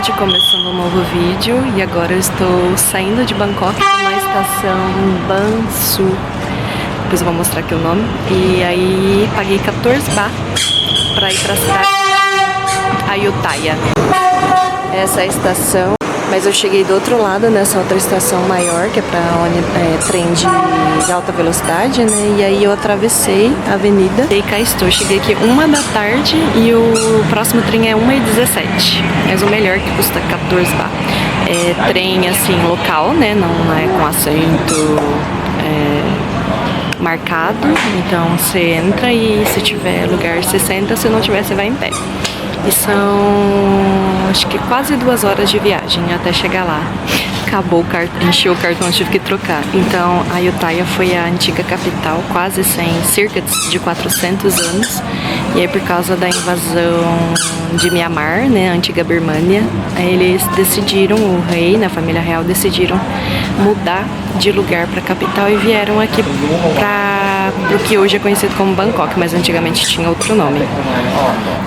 gente, começando um novo vídeo e agora eu estou saindo de Bangkok na estação Ban Su. Depois eu vou mostrar aqui o nome. E aí paguei 14 baht para ir para a cidade de Ayutthaya. Essa é a estação, mas eu cheguei do outro lado nessa outra estação maior, que é para trem de alta velocidade, né? E aí eu atravessei a avenida e cá estou. Cheguei aqui 1 da tarde e o próximo trem é 1h17. Mas o melhor que custa 14 baht. É trem assim local, né? Não é com assento marcado. Então você entra e se tiver lugar você senta, se não tiver você vai em pé. E são, acho que quase 2 horas de viagem até chegar lá. Acabou o cartão, encheu o cartão, tive que trocar. Então, Ayutthaya foi a antiga capital, quase cerca de 400 anos. E aí, por causa da invasão de Myanmar, né, a antiga Birmânia, eles decidiram, o rei, a família real, decidiram mudar de lugar para a capital e vieram aqui para o que hoje é conhecido como Bangkok, mas antigamente tinha outro nome.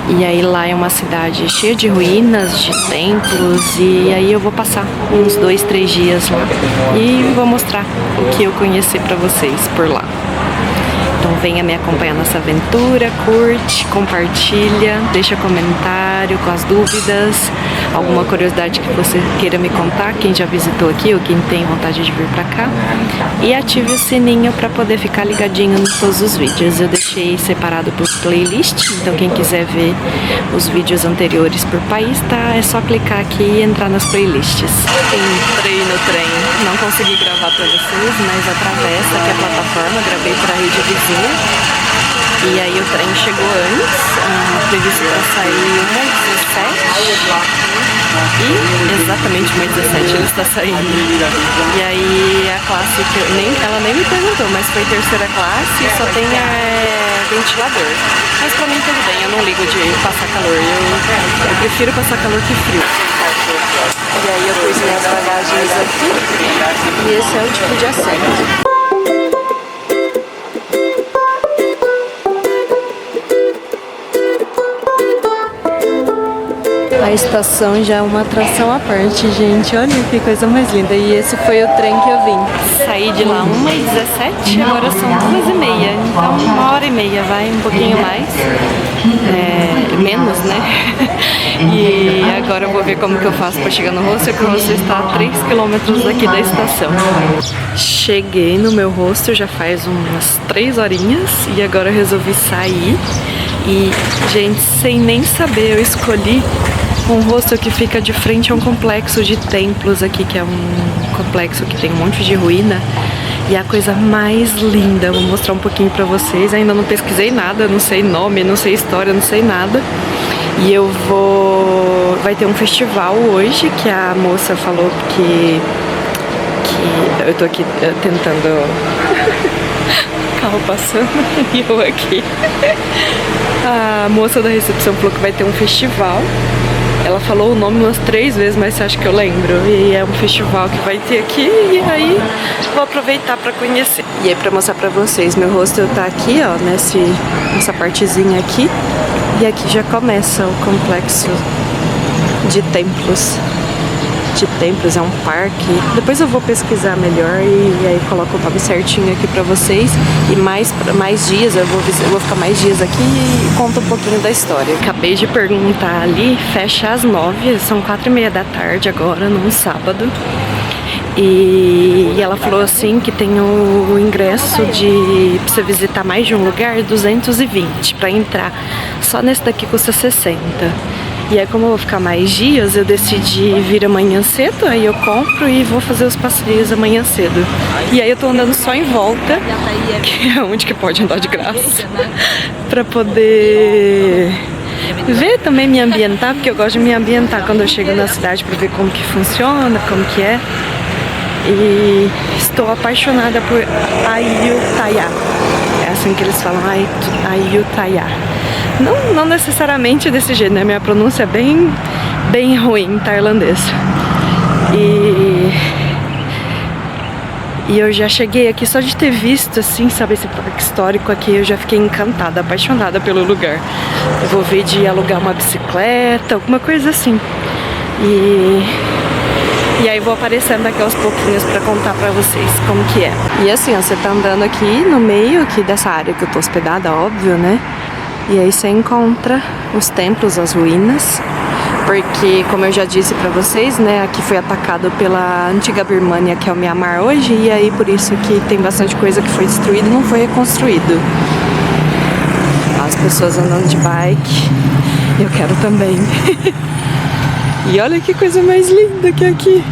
E aí lá é uma cidade cheia de ruínas, de templos, e aí eu vou passar uns 2, 3 dias lá e vou mostrar o que eu conheci para vocês por lá. Então venha me acompanhar nessa aventura, curte, compartilha, deixa comentário com as dúvidas, alguma curiosidade que você queira me contar, quem já visitou aqui ou quem tem vontade de vir pra cá. E ative o sininho para poder ficar ligadinho em todos os vídeos. Eu deixei separado por playlist, então quem quiser ver os vídeos anteriores por país, tá? É só clicar aqui e entrar nas playlists. Entrei no trem, não consegui gravar pra vocês, mas atravessa aqui a plataforma, gravei pra rede vizinha. E aí o trem chegou antes, previsto para sair 1h17 e exatamente 1h17 ele está saindo. E aí a classe, ela nem me perguntou, mas foi terceira classe e só tem ventilador. Mas pra mim tudo bem, eu não ligo de passar calor, eu prefiro passar calor que frio. E aí eu pus minhas bagagens aqui e esse é o tipo de assento. A estação já é uma atração à parte, gente. Olha que coisa mais linda. E esse foi o trem que eu vim. Saí de lá 1h17, agora são 2h30. Então 1h30, vai um pouquinho mais. Menos, né? E agora eu vou ver como que eu faço para chegar no hostel, que o hostel está a 3 km daqui da estação. Cheguei no meu hostel já faz umas 3 horinhas e agora eu resolvi sair. E, gente, sem nem saber, eu escolhi um hostel que fica de frente a um complexo de templos aqui, que é um complexo que tem um monte de ruína. E é a coisa mais linda, vou mostrar um pouquinho pra vocês. Ainda não pesquisei nada, não sei nome, não sei história, não sei nada. E eu vou... vai ter um festival hoje, que a moça falou que eu tô aqui tentando... carro passando e eu aqui. A moça da recepção falou que vai ter um festival. Ela falou o nome umas 3 vezes, mas você acha que eu lembro? E é um festival que vai ter aqui e aí vou aproveitar pra conhecer. E aí pra mostrar pra vocês, meu hostel tá aqui, ó, nessa partezinha aqui. E aqui já começa o complexo de templos. É um parque. Depois eu vou pesquisar melhor e aí coloco o nome certinho aqui pra vocês. E mais dias, eu vou ficar mais dias aqui e conto um pouquinho da história. Acabei de perguntar ali, fecha às 9, são 4h30 da tarde agora, num sábado. E ela falou assim que tem o ingresso de pra você visitar mais de um lugar, 220 pra entrar. Só nesse daqui custa 60. E aí, como eu vou ficar mais dias, eu decidi vir amanhã cedo, aí eu compro e vou fazer os passeios amanhã cedo. E aí eu tô andando só em volta, que é onde que pode andar de graça, pra poder ver também, me ambientar, porque eu gosto de me ambientar quando eu chego na cidade pra ver como que funciona, como que é. E estou apaixonada por Ayutthaya. É assim que eles falam, Ayutthaya. Não necessariamente desse jeito, né? Minha pronúncia é bem ruim, tailandês. E eu já cheguei aqui só de ter visto, assim, sabe, esse parque histórico aqui, eu já fiquei encantada, apaixonada pelo lugar. Eu vou ver de alugar uma bicicleta, alguma coisa assim. E aí vou aparecendo aqui aos pouquinhos pra contar pra vocês como que é. E assim, ó, você tá andando aqui no meio aqui dessa área que eu tô hospedada, óbvio, né? E aí você encontra os templos, as ruínas. Porque, como eu já disse pra vocês, né, aqui foi atacado pela antiga Birmânia, que é o Myanmar hoje, e aí por isso que tem bastante coisa que foi destruída e não foi reconstruído. As pessoas andando de bike, eu quero também. E olha que coisa mais linda que é aqui.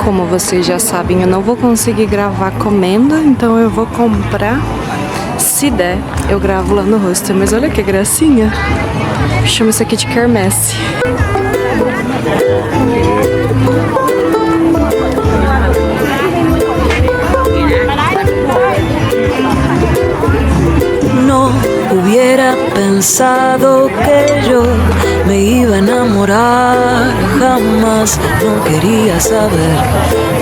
Como vocês já sabem, eu não vou conseguir gravar comendo, então eu vou comprar. Se der, eu gravo lá no hostel. Mas olha que gracinha. Chama isso aqui de quermesse. No hubiera pensado que yo me iba a enamorar, jamás, no quería saber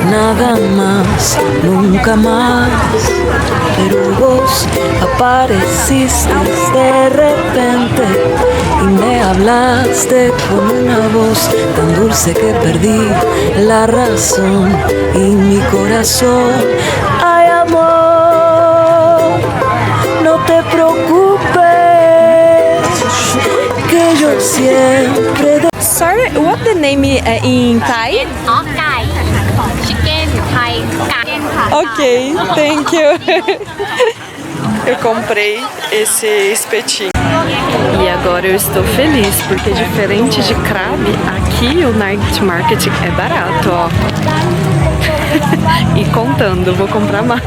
nada más, nunca más. Pero vos apareciste de repente y me hablaste con una voz tan dulce que perdí la razón y mi corazón. Ay, amor, no te preocupes, que yo siempre... Sorry, what the name in Thai? Chicken Thai. Ok, thank you. Eu comprei esse espetinho. E agora eu estou feliz, porque diferente de Krabi, aqui o night market é barato, ó. E contando, vou comprar mais.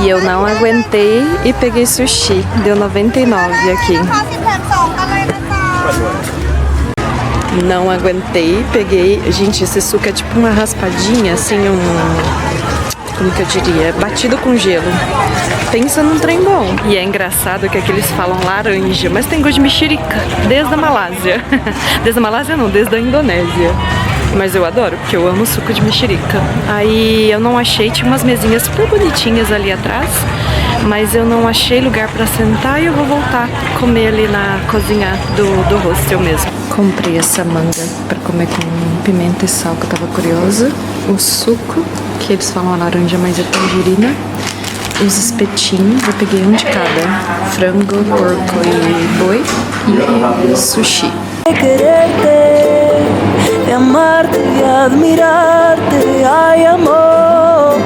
E eu não aguentei e peguei sushi. Deu 99 aqui. Não aguentei, peguei... Gente, esse suco é tipo uma raspadinha, assim, como que eu diria? Batido com gelo. Pensa num trem bom. E é engraçado que aqui eles falam laranja, mas tem gosto de mexerica, desde a Malásia. Desde a Malásia não, desde a Indonésia. Mas eu adoro, porque eu amo suco de mexerica. Aí eu não achei, tinha umas mesinhas super bonitinhas ali atrás, mas eu não achei lugar pra sentar e eu vou voltar a comer ali na cozinha do hostel mesmo. Comprei essa manga pra comer com pimenta e sal, que eu tava curiosa. O suco, que eles falam laranja, mas é tangerina. Os espetinhos, eu peguei um de cada. Frango, porco e boi. E sushi. De amarte y admirarte, ay amor,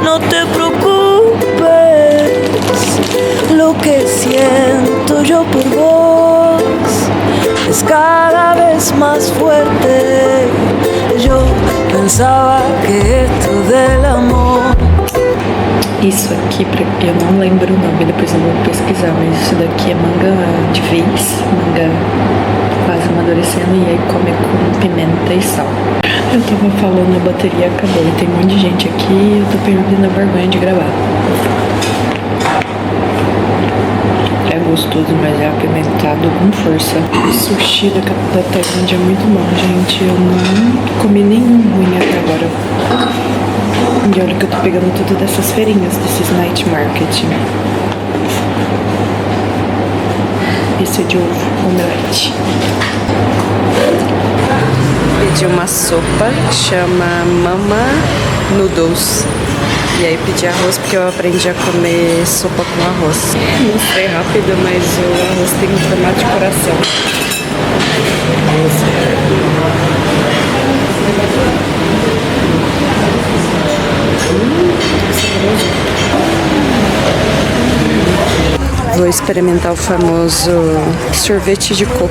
no te preocupes, lo que siento yo por vos es cada vez más fuerte. Yo pensaba que esto del amor. Isso aqui, eu não lembro o nome, depois eu vou pesquisar, mas isso daqui é manga de vez, manga quase amadurecendo, e aí come com pimenta e sal. Eu tava falando, a bateria acabou, e tem um monte de gente aqui e eu tô perdendo a vergonha de gravar. É gostoso, mas é apimentado com força. O sushi da Tailândia é muito bom, gente. Eu não comi nenhum ruim até agora. E olha que eu tô pegando tudo dessas feirinhas, desses night market. Esse é de ovo, omelete. Pedi uma sopa que chama Mama Noodles. E aí pedi arroz porque eu aprendi a comer sopa com arroz. Não foi rápido, mas o arroz tem um formato de coração. Vou experimentar o famoso sorvete de coco.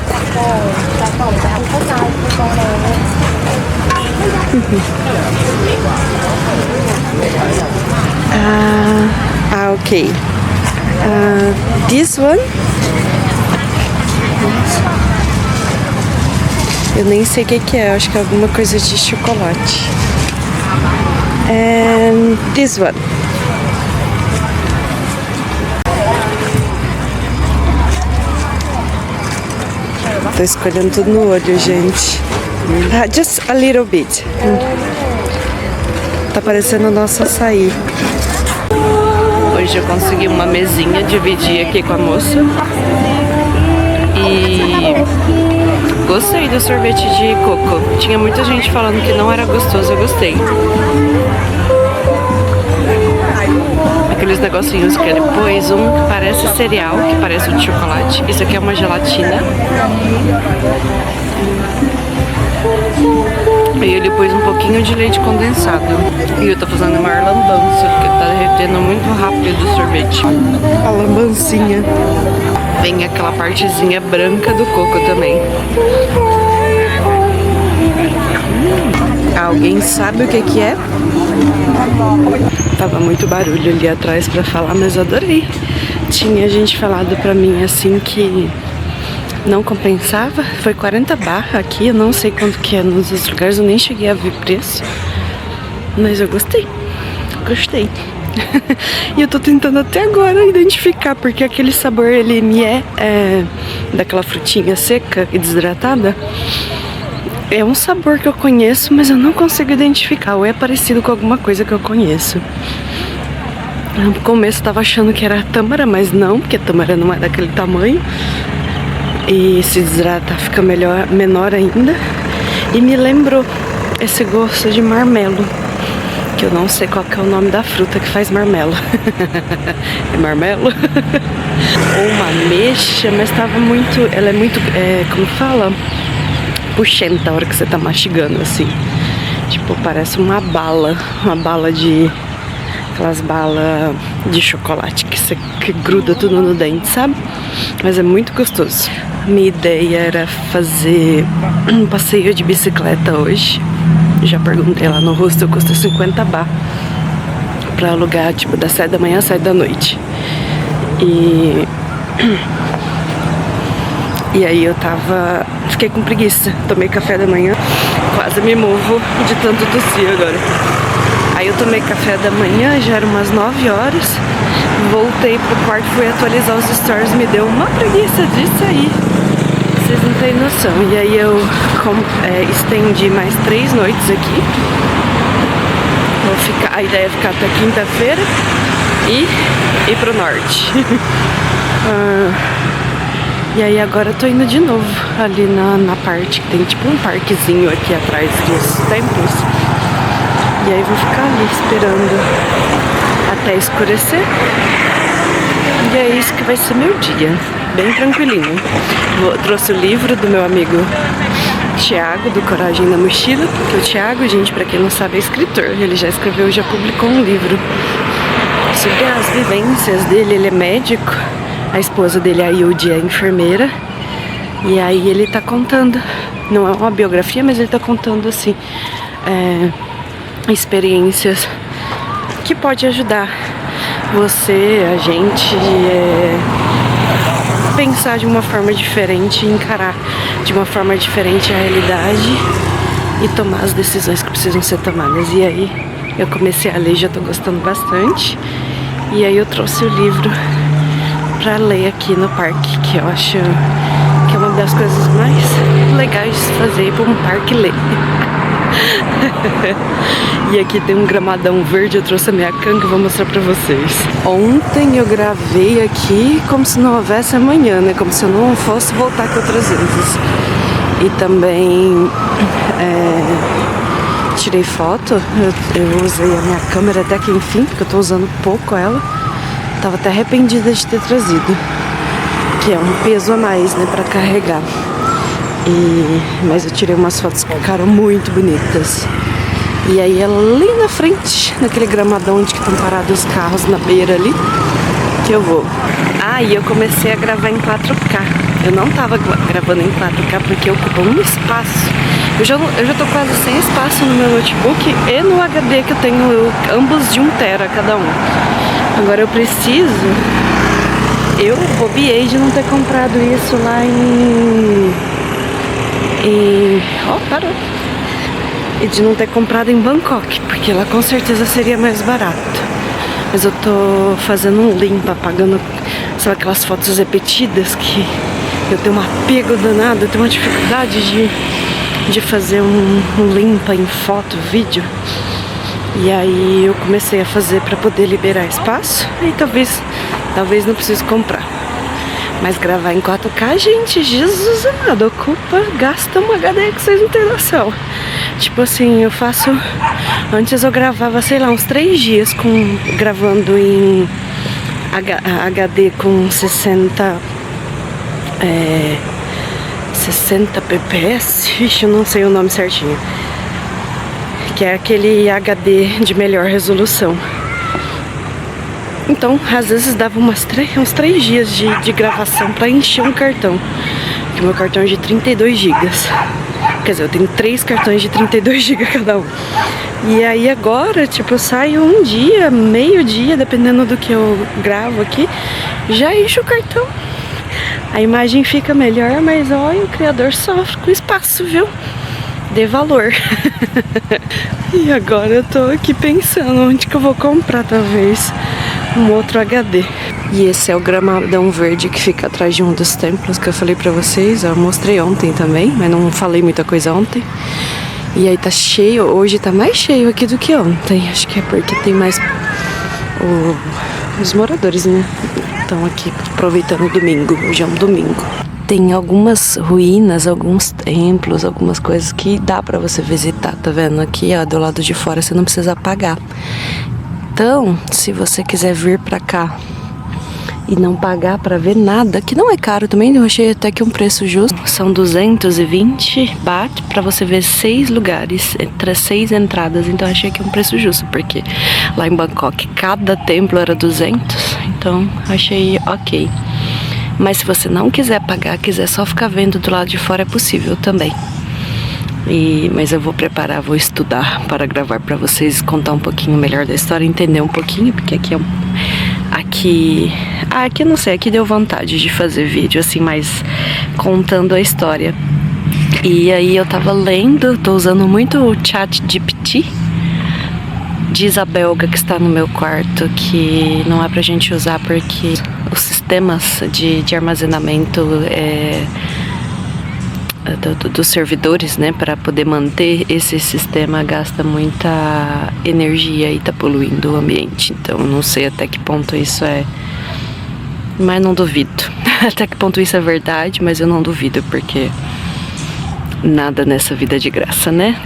Ok. This one? Eu nem sei o que é, acho que é alguma coisa de chocolate. And this one. Tô escolhendo tudo no olho, gente. Just a little bit. Tá parecendo o nosso açaí. Oi, Hoje eu consegui uma mesinha, dividi aqui com a moça. E gostei do sorvete de coco. Tinha muita gente falando que não era gostoso, eu gostei. Aqueles negocinhos que ele pôs, um que parece cereal, que parece um de chocolate. Isso aqui é uma gelatina. E ele pôs um pouquinho de leite condensado. E eu tô fazendo uma lambança, porque tá derretendo muito rápido o sorvete. A lambancinha. Vem aquela partezinha branca do coco também. Alguém sabe o que é? Tava muito barulho ali atrás pra falar, mas eu adorei. Tinha gente falado pra mim assim que não compensava. Foi 40 barra aqui, eu não sei quanto que é nos outros lugares, eu nem cheguei a ver preço. Mas eu gostei. Gostei. E eu tô tentando até agora identificar, porque aquele sabor ele me é daquela frutinha seca e desidratada. É um sabor que eu conheço, mas eu não consigo identificar. Ou é parecido com alguma coisa que eu conheço. No começo eu tava achando que era tâmara, mas não, porque tâmara não é daquele tamanho. E se desidratar fica menor ainda. E me lembrou esse gosto de marmelo, que eu não sei qual que é o nome da fruta que faz marmelo. É marmelo? Ou uma ameixa, mas tava muito... Ela é muito... como fala? Puxenta a hora que você tá mastigando, assim. Tipo, parece uma bala de... Aquelas balas de chocolate que gruda tudo no dente, sabe? Mas é muito gostoso. Minha ideia era fazer um passeio de bicicleta hoje. Já perguntei lá no hostel, custa 50 baht pra alugar, tipo, das 7 da manhã às 7 da noite. E aí eu fiquei com preguiça, tomei café da manhã, quase me movo de tanto tossir agora. Aí eu tomei café da manhã, já eram umas 9 horas, voltei pro quarto, fui atualizar os stories, me deu uma preguiça disso aí, vocês não têm noção. E aí eu estendi mais 3 noites aqui. A ideia é ficar até quinta-feira e ir pro norte. E aí agora eu tô indo de novo ali na parte que tem tipo um parquezinho aqui atrás dos templos. E aí vou ficar ali esperando até escurecer. E é isso que vai ser meu dia, bem tranquilinho. Trouxe o livro do meu amigo Thiago, do Coragem na Mochila. Que o Thiago, gente, pra quem não sabe, é escritor. Ele já escreveu, já publicou um livro sobre as vivências dele. Ele é médico. A esposa dele, a Yudi, é enfermeira. E aí ele tá contando, não é uma biografia, mas ele tá contando assim, experiências que pode ajudar você, a gente, pensar de uma forma diferente, encarar de uma forma diferente a realidade e tomar as decisões que precisam ser tomadas. E aí eu comecei a ler, já tô gostando bastante. E aí eu trouxe o livro pra ler aqui no parque, que eu acho que é uma das coisas mais legais de se fazer, ir pra um parque ler. E aqui tem um gramadão verde, eu trouxe a minha canga e vou mostrar pra vocês. Ontem eu gravei aqui como se não houvesse amanhã, né? Como se eu não fosse voltar aqui outras vezes. E também tirei foto, eu usei a minha câmera até que enfim, porque eu tô usando pouco ela. Tava até arrependida de ter trazido, que é um peso a mais, né, pra carregar. Mas eu tirei umas fotos que ficaram muito bonitas. E aí ali na frente, naquele gramadão onde estão parados os carros na beira ali, que eu vou. E eu comecei a gravar em 4K. Eu não tava gravando em 4K porque ocupa um espaço. Eu já tô quase sem espaço no meu notebook e no HD que eu tenho, ambos de 1 tera cada um. Agora eu bobiei de não ter comprado isso lá parou. E de não ter comprado em Bangkok, porque lá com certeza seria mais barato. Mas eu tô fazendo um limpa, apagando, sabe, aquelas fotos repetidas que eu tenho um apego danado, eu tenho uma dificuldade de fazer um limpa em foto, vídeo. E aí eu comecei a fazer para poder liberar espaço. E talvez não precise comprar. Mas gravar em 4K, gente, Jesus amado, ocupa, gasta um HD que vocês não tem noção. Tipo assim, eu faço... Antes eu gravava, sei lá, uns 3 dias gravando em HD com 60 pps. Ixi, eu não sei o nome certinho. Que é aquele HD de melhor resolução. Então, às vezes dava uns 3 dias de gravação pra encher um cartão. Porque meu cartão é de 32 GB. Quer dizer, eu tenho 3 cartões de 32 GB cada um. E aí agora, tipo, eu saio um dia, meio dia, dependendo do que eu gravo aqui, já encho o cartão. A imagem fica melhor, mas olha, o criador sofre com espaço, viu? Dê valor. E agora eu tô aqui pensando onde que eu vou comprar, talvez, um outro HD. E esse é o gramadão verde que fica atrás de um dos templos que eu falei pra vocês. Eu mostrei ontem também, mas não falei muita coisa ontem. E aí tá cheio, hoje tá mais cheio aqui do que ontem. Acho que é porque tem mais os moradores, né? Estão aqui aproveitando o domingo, hoje é um domingo. Tem algumas ruínas, alguns templos, algumas coisas que dá pra você visitar, tá vendo? Aqui, ó, do lado de fora você não precisa pagar. Então, se você quiser vir pra cá e não pagar pra ver nada, que não é caro também, eu achei até que um preço justo. São 220 baht pra você ver 6 lugares, 6 entradas, então eu achei que é um preço justo, porque lá em Bangkok cada templo era 200, então achei ok. Mas se você não quiser pagar, quiser só ficar vendo do lado de fora, é possível também. Mas eu vou preparar, vou estudar para gravar para vocês, contar um pouquinho melhor da história, entender um pouquinho, porque aqui aqui eu não sei, aqui deu vontade de fazer vídeo assim, mais contando a história. E aí eu tava lendo, tô usando muito o ChatGPT. Diz a belga que está no meu quarto que não é pra gente usar porque os sistemas de armazenamento dos servidores, né, para poder manter esse sistema gasta muita energia e tá poluindo o ambiente. Então não sei até que ponto isso é, mas não duvido. Até que ponto isso é verdade, mas eu não duvido, porque nada nessa vida é de graça, né?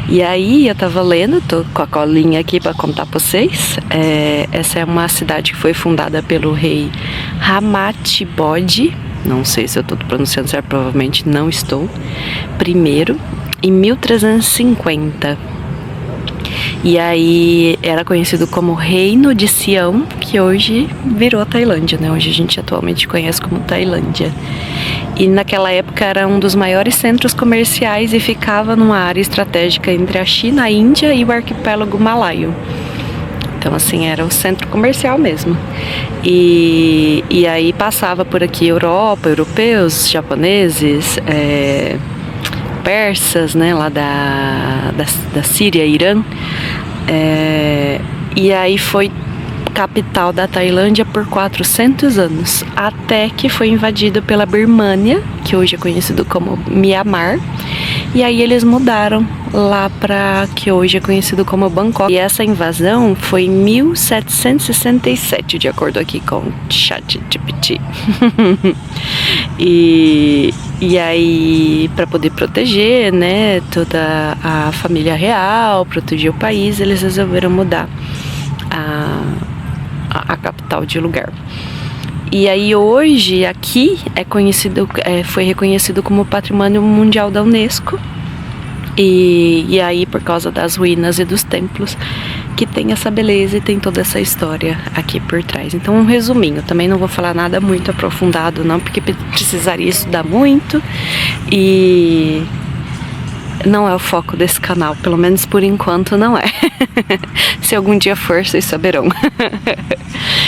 E aí eu tava lendo, tô com a colinha aqui pra contar pra vocês. Essa é uma cidade que foi fundada pelo rei Ramatibodi. Não sei se eu tô pronunciando certo, provavelmente não estou. Primeiro, em 1350. E aí era conhecido como Reino de Sião, que hoje virou Tailândia, né? Hoje a gente atualmente conhece como Tailândia. E naquela época era um dos maiores centros comerciais e ficava numa área estratégica entre a China, a Índia e o arquipélago malaio. Então assim, era o centro comercial mesmo. E aí passava por aqui Europa, europeus, japoneses, persas, né, lá da Síria, Irã. E aí foi capital da Tailândia por 400 anos, até que foi invadido pela Birmânia, que hoje é conhecido como Mianmar, e aí eles mudaram lá para que hoje é conhecido como Bangkok. E essa invasão foi em 1767, de acordo aqui com o ChatGPT. E aí, para poder proteger, né, toda a família real, proteger o país, eles resolveram mudar a capital de lugar. E aí hoje aqui foi reconhecido como Patrimônio Mundial da Unesco. E aí por causa das ruínas e dos templos que tem essa beleza e tem toda essa história aqui por trás. Então um resuminho, também não vou falar nada muito aprofundado não, porque precisaria estudar muito e não é o foco desse canal, pelo menos por enquanto não é. Se algum dia for, vocês saberão.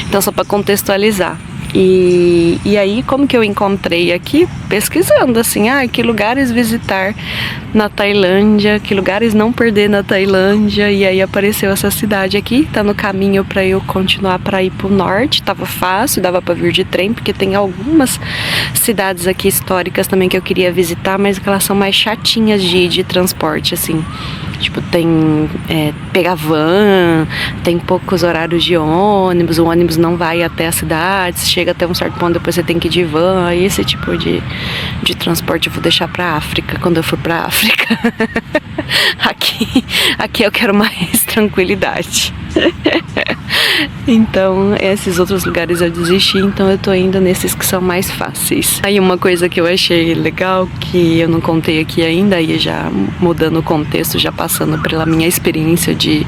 Então só para contextualizar. E aí como que eu encontrei aqui? Pesquisando assim, que lugares visitar na Tailândia, que lugares não perder na Tailândia. E aí apareceu essa cidade aqui, tá no caminho para eu continuar para ir pro norte. Tava fácil, dava para vir de trem, porque tem algumas cidades aqui históricas também que eu queria visitar, mas que elas são mais chatinhas de transporte, assim. Tipo, tem pegar van, tem poucos horários de ônibus, o ônibus não vai até a cidade, você chega até um certo ponto, depois você tem que ir de van. Aí esse tipo de transporte eu vou deixar pra África, quando eu for pra África. Aqui eu quero mais tranquilidade. Então, esses outros lugares eu desisti, então eu tô indo nesses que são mais fáceis. Aí uma coisa que eu achei legal, que eu não contei aqui ainda, e já mudando o contexto, já passando pela minha experiência de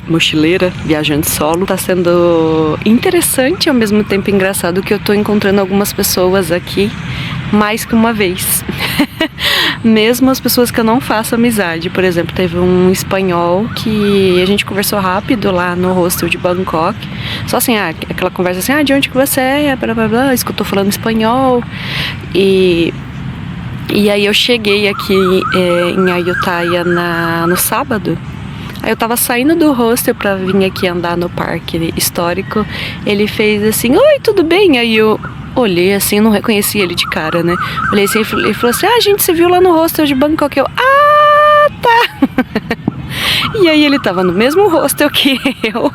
mochileira, viajante solo, tá sendo interessante e ao mesmo tempo engraçado que eu tô encontrando algumas pessoas aqui mais que uma vez. Mesmo as pessoas que eu não faço amizade. Por exemplo, teve um espanhol que a gente conversou rápido lá no hostel de Bangkok. Só assim, aquela conversa assim, de onde que você é? Blá, blá, blá, escutou falando espanhol. E aí eu cheguei aqui em Ayutthaya no sábado. Aí eu tava saindo do hostel pra vir aqui andar no parque histórico. Ele fez assim, oi, tudo bem? Aí eu olhei assim, não reconheci ele de cara, né? Olhei assim, ele falou assim, a gente se viu lá no hostel de Bangkok. Eu, tá! E aí ele tava no mesmo hostel que eu.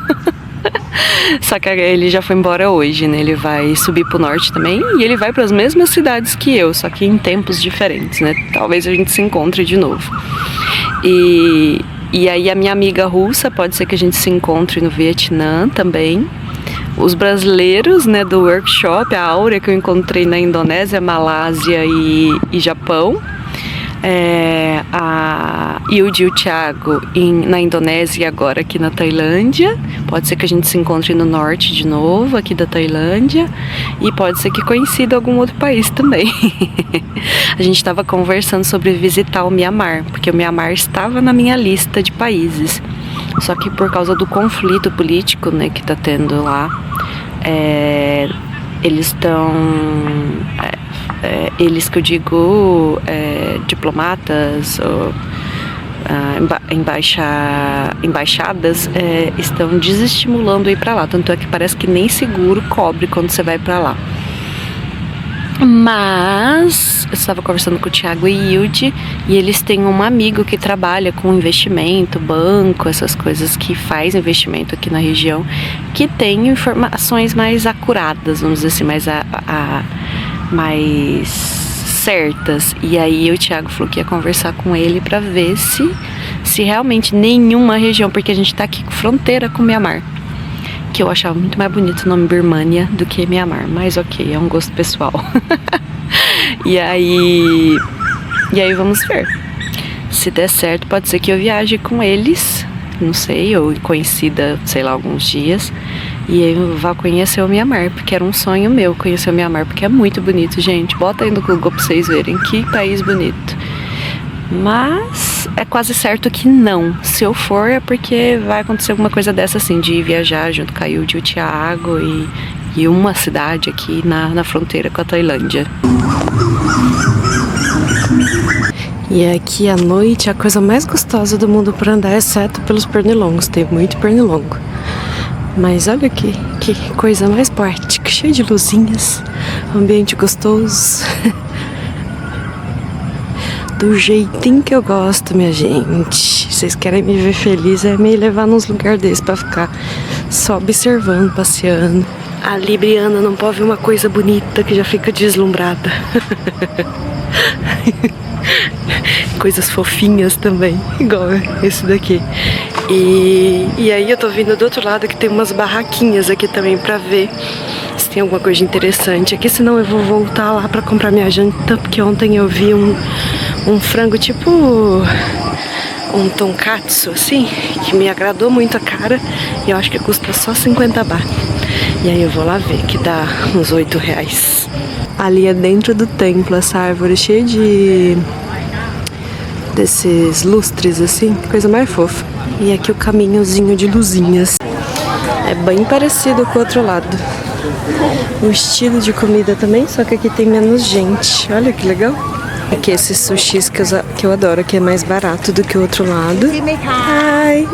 Só que ele já foi embora hoje, né? Ele vai subir pro norte também e ele vai para as mesmas cidades que eu, só que em tempos diferentes, né? Talvez a gente se encontre de novo. E aí a minha amiga russa, pode ser que a gente se encontre no Vietnã também. Os brasileiros, né, do workshop, a Áurea que eu encontrei na Indonésia, Malásia e Japão. A Hilde e o Thiago na Indonésia e agora aqui na Tailândia. Pode ser que a gente se encontre no norte de novo, aqui da Tailândia. E pode ser que coincida algum outro país também. A gente estava conversando sobre visitar o Mianmar, porque o Mianmar estava na minha lista de países. Só que por causa do conflito político, né, que tá tendo lá, eles estão... eles que eu digo, diplomatas ou embaixadas estão desestimulando ir para lá. Tanto é que parece que nem seguro cobre quando você vai para lá. Mas eu estava conversando com o Thiago e Hilde e eles têm um amigo que trabalha com investimento, banco, essas coisas, que faz investimento aqui na região, que tem informações mais acuradas, vamos dizer assim, mais certas. E aí o Thiago falou que ia conversar com ele para ver se realmente nenhuma região, porque a gente tá aqui com fronteira com Mianmar, que eu achava muito mais bonito o nome Birmania do que Mianmar, mas ok, é um gosto pessoal. E aí vamos ver. Se der certo, pode ser que eu viaje com eles, não sei, ou coincida, sei lá, alguns dias, e eu vá conhecer o Mianmar, porque era um sonho meu conhecer o Mianmar, porque é muito bonito, gente. Bota aí no Google pra vocês verem que país bonito. Mas é quase certo que não. Se eu for é porque vai acontecer alguma coisa dessa assim, de viajar junto com a Hilde e o Thiago e uma cidade aqui na fronteira com a Tailândia. E aqui à noite a coisa mais gostosa do mundo para andar, exceto pelos pernilongos. Tem muito pernilongo. Mas olha que coisa mais poética, cheia de luzinhas, ambiente gostoso. Do jeitinho que eu gosto, minha gente. Vocês querem me ver feliz, é me levar nos lugares desses pra ficar só observando, passeando. A libriana não pode ver uma coisa bonita que já fica deslumbrada. Coisas fofinhas também, igual esse daqui. E aí eu tô vindo do outro lado que tem umas barraquinhas aqui também pra ver se tem alguma coisa interessante aqui, senão eu vou voltar lá pra comprar minha janta, porque ontem eu vi um frango tipo um tonkatsu assim, que me agradou muito a cara e eu acho que custa só 50 baht. E aí eu vou lá ver, que dá uns 8 reais. Ali é dentro do templo essa árvore cheia desses lustres assim, coisa mais fofa. E aqui o caminhozinho de luzinhas. É bem parecido com o outro lado. O estilo de comida também, só que aqui tem menos gente. Olha que legal. Aqui esses sushis que eu adoro, que é mais barato do que o outro lado. Ai.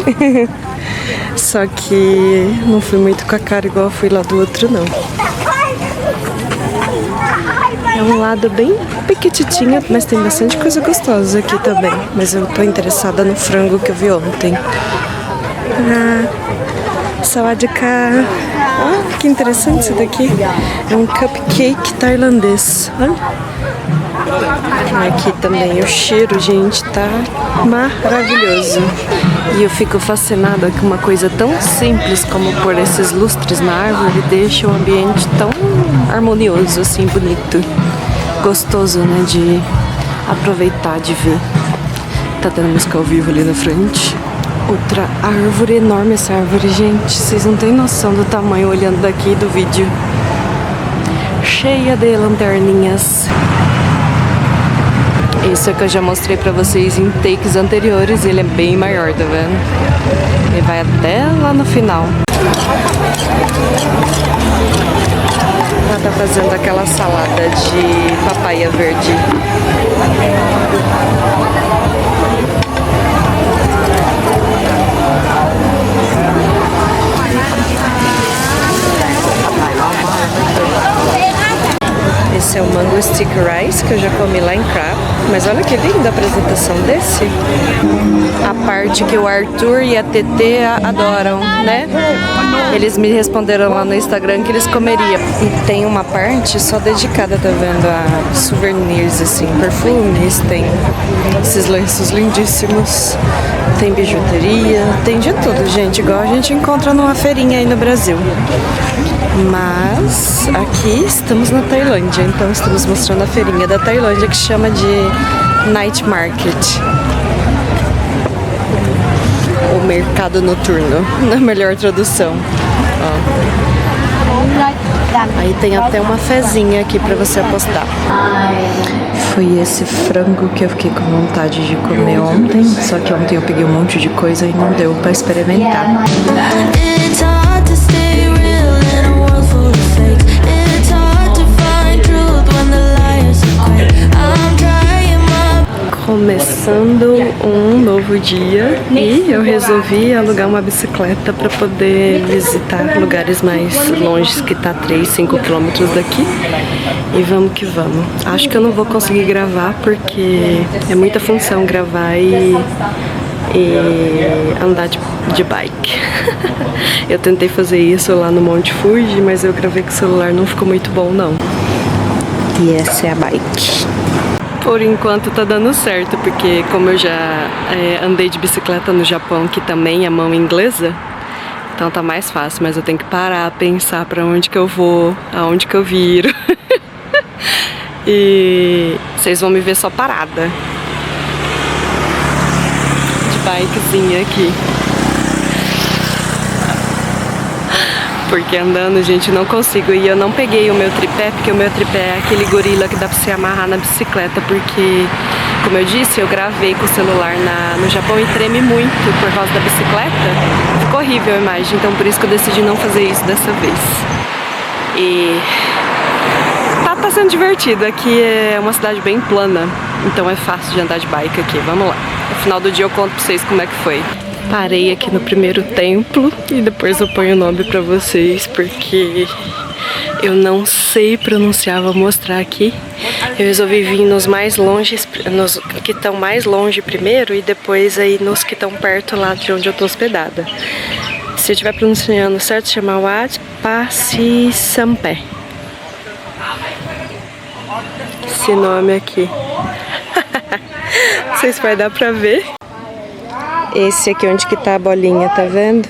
Só que não fui muito com a cara igual eu fui lá do outro, não. É um lado bem pequititinho, mas tem bastante coisa gostosa aqui também. Mas eu tô interessada no frango que eu vi ontem. Sawadika. Que interessante isso daqui. É um cupcake tailandês. Olha. Aqui também o cheiro, gente, tá maravilhoso. E eu fico fascinada com uma coisa tão simples como pôr esses lustres na árvore deixa o ambiente tão harmonioso, assim, bonito. Gostoso, né, de aproveitar, de ver. Tá tendo música ao vivo ali na frente. Outra árvore enorme, essa árvore, gente. Vocês não têm noção do tamanho olhando daqui do vídeo. Cheia de lanterninhas. Esse é que eu já mostrei pra vocês em takes anteriores. Ele é bem maior, tá vendo? Ele vai até lá no final. Ela tá fazendo aquela salada de papaya verde. Esse é o Mango Stick Rice, que eu já comi lá em Crab. Mas olha que linda a apresentação desse. A parte que o Arthur e a TT adoram, né? Eles me responderam lá no Instagram que eles comeriam. E tem uma parte só dedicada, tá vendo? A souvenirs, assim, perfumes, tem esses lenços lindíssimos, tem bijuteria, tem de tudo, gente. Igual a gente encontra numa feirinha aí no Brasil. Mas aqui estamos na Tailândia, então estamos mostrando a feirinha da Tailândia que chama de Night Market. O mercado noturno, na melhor tradução. Ó. Aí tem até uma fezinha aqui pra você apostar. Foi esse frango que eu fiquei com vontade de comer ontem, só que ontem eu peguei um monte de coisa e não deu pra experimentar. Começando um novo dia e eu resolvi alugar uma bicicleta para poder visitar lugares mais longes, que tá 3-5 quilômetros daqui. E vamos que vamos. Acho que eu não vou conseguir gravar porque é muita função gravar e andar de bike. Eu tentei fazer isso lá no Monte Fuji, mas eu gravei com o celular, não ficou muito bom não. E essa é a bike. Por enquanto tá dando certo, porque como eu já andei de bicicleta no Japão, que também é mão inglesa, então tá mais fácil, mas eu tenho que parar, pensar pra onde que eu vou, aonde que eu viro. E vocês vão me ver só parada. De bikezinha aqui. Porque andando, gente, não consigo. E eu não peguei o meu tripé, porque o meu tripé é aquele gorila que dá pra você amarrar na bicicleta. Porque, como eu disse, eu gravei com o celular no Japão e treme muito por causa da bicicleta. Ficou horrível a imagem, então por isso que eu decidi não fazer isso dessa vez. E tá sendo divertido. Aqui é uma cidade bem plana, então é fácil de andar de bike aqui. Vamos lá. No final do dia eu conto pra vocês como é que foi. Parei aqui no primeiro templo e depois eu ponho o nome pra vocês, porque eu não sei pronunciar, vou mostrar aqui. Eu resolvi vir nos mais longes, nos que estão mais longe primeiro e depois aí nos que estão perto lá de onde eu tô hospedada. Se eu estiver pronunciando certo, chama Wat Pasisampé. Esse nome aqui. Não sei se vai dar pra ver. Esse aqui onde que tá a bolinha, tá vendo?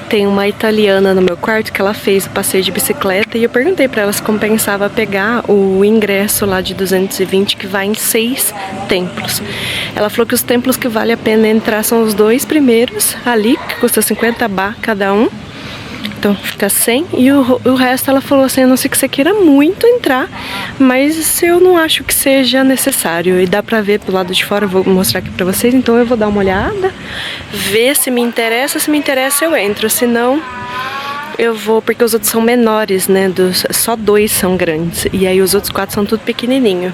Tem uma italiana no meu quarto que ela fez o passeio de bicicleta e eu perguntei pra ela se compensava pegar o ingresso lá de 220 que vai em 6 templos. Ela falou que os templos que vale a pena entrar são os 2 primeiros ali, que custa 50 baht cada um. Então fica 100 e o resto ela falou assim, a não ser que você queira muito entrar, mas eu não acho que seja necessário. E dá pra ver pro lado de fora, eu vou mostrar aqui pra vocês, então eu vou dar uma olhada, ver se me interessa eu entro, se não eu vou, porque os outros são menores, né, só 2 são grandes, e aí os outros 4 são tudo pequenininho.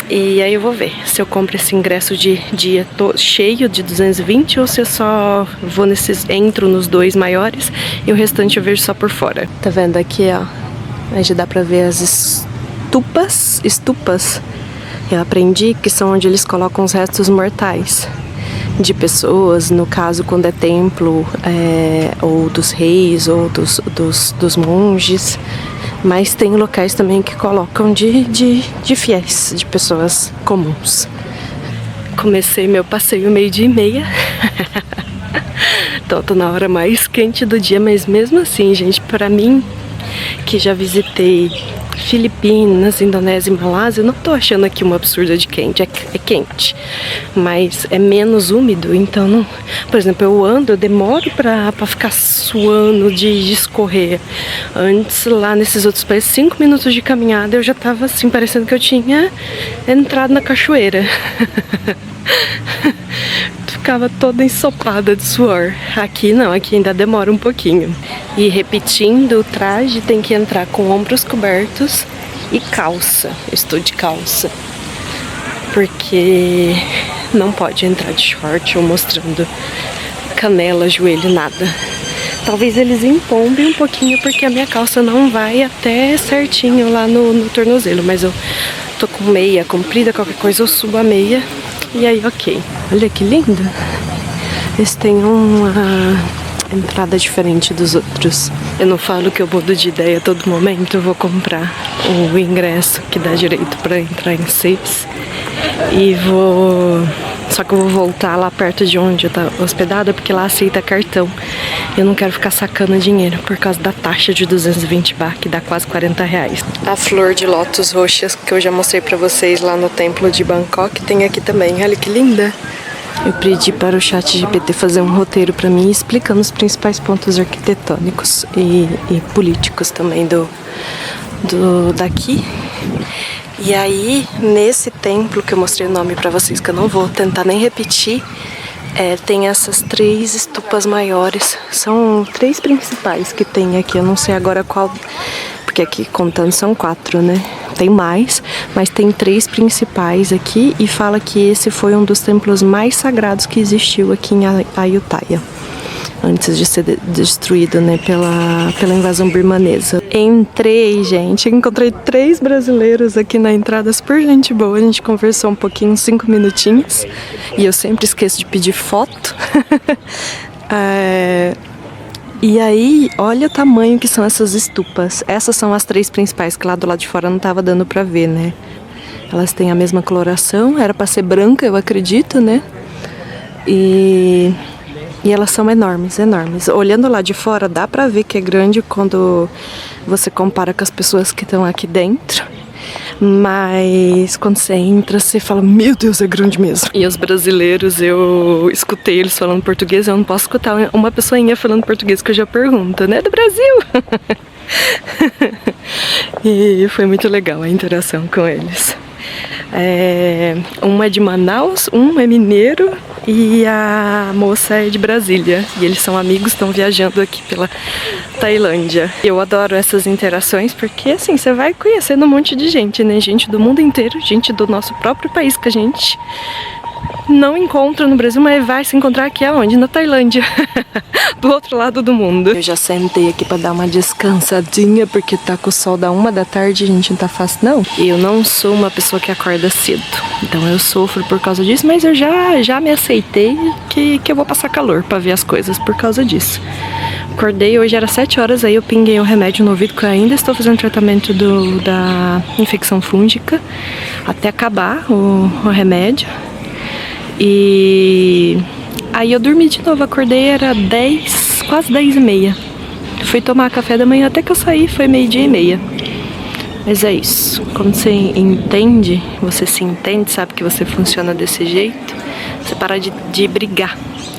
E aí eu vou ver se eu compro esse ingresso de dia cheio de 220 ou se eu só vou entro nos 2 maiores e o restante eu vejo só por fora. Tá vendo aqui, ó? Aí já dá pra ver as estupas. Eu aprendi que são onde eles colocam os restos mortais de pessoas, no caso quando é templo, ou dos reis, ou dos monges. Mas tem locais também que colocam de fiéis, de pessoas comuns. Comecei meu passeio 12:30. Então tô na hora mais quente do dia, mas mesmo assim, gente, pra mim, que já visitei Filipinas, Indonésia e Malásia, eu não tô achando aqui uma absurda de quente. É quente, mas é menos úmido, então não... Por exemplo, eu demoro pra ficar suando de escorrer. Antes, lá nesses outros países, 5 minutos de caminhada, eu já tava assim, parecendo que eu tinha entrado na cachoeira. Ficava toda ensopada de suor. Aqui não, aqui ainda demora um pouquinho. E repetindo, o traje tem que entrar com ombros cobertos e calça. Eu estou de calça, porque não pode entrar de short ou mostrando canela, joelho, nada. Talvez eles empombem um pouquinho, porque a minha calça não vai até certinho lá no tornozelo. Mas eu tô com meia comprida, qualquer coisa eu subo a meia. E aí, ok. Olha que lindo. Eles têm uma entrada diferente dos outros. Eu não falo que eu mudo de ideia a todo momento. Eu vou comprar o ingresso que dá direito para entrar em 6. E só que eu vou voltar lá perto de onde eu tô hospedada, porque lá aceita cartão. Eu não quero ficar sacando dinheiro por causa da taxa de 220 baht, que dá quase 40 reais. A flor de lótus roxas que eu já mostrei pra vocês lá no templo de Bangkok tem aqui também. Olha que linda! Eu pedi para o ChatGPT fazer um roteiro pra mim explicando os principais pontos arquitetônicos e políticos também daqui. E aí, nesse templo que eu mostrei o nome pra vocês, que eu não vou tentar nem repetir, tem essas 3 estupas maiores. São 3 principais que tem aqui. Eu não sei agora qual, porque aqui contando são 4, né? Tem mais, mas tem 3 principais aqui. E fala que esse foi um dos templos mais sagrados que existiu aqui em Ayutthaya, antes de ser destruído, né, pela invasão birmanesa. Entrei, gente, encontrei 3 brasileiros aqui na entrada, super gente boa. A gente conversou um pouquinho, 5 minutinhos. E eu sempre esqueço de pedir foto. E aí, olha o tamanho que são essas estupas. Essas são as 3 principais, que lá do lado de fora não tava dando pra ver, né? Elas têm a mesma coloração, era pra ser branca, eu acredito, né? E elas são enormes, enormes. Olhando lá de fora, dá pra ver que é grande quando você compara com as pessoas que estão aqui dentro. Mas quando você entra, você fala, meu Deus, é grande mesmo. E os brasileiros, eu escutei eles falando português, eu não posso escutar uma pessoinha falando português que eu já pergunto, né? Do Brasil! E foi muito legal a interação com eles. Um é de Manaus, um é mineiro e a moça é de Brasília. E eles são amigos, estão viajando aqui pela Tailândia. Eu adoro essas interações porque, assim, você vai conhecendo um monte de gente, né? Gente do mundo inteiro, gente do nosso próprio país que a gente não encontra no Brasil, mas vai se encontrar aqui aonde? Na Tailândia. Do outro lado do mundo. Eu já sentei aqui pra dar uma descansadinha, porque tá com o sol da 1 da tarde, gente, não tá fácil não. Eu não sou uma pessoa que acorda cedo, então eu sofro por causa disso, mas eu já me aceitei que eu vou passar calor pra ver as coisas por causa disso. Acordei, hoje era 7 horas, aí eu pinguei um remédio no ouvido, que eu ainda estou fazendo tratamento da infecção fúngica, até acabar o remédio. E aí eu dormi de novo, acordei, era 10, quase 10:30. Fui tomar café da manhã, até que eu saí, foi 12:30. Mas é isso, quando você entende, você se entende, sabe que você funciona desse jeito, você para de brigar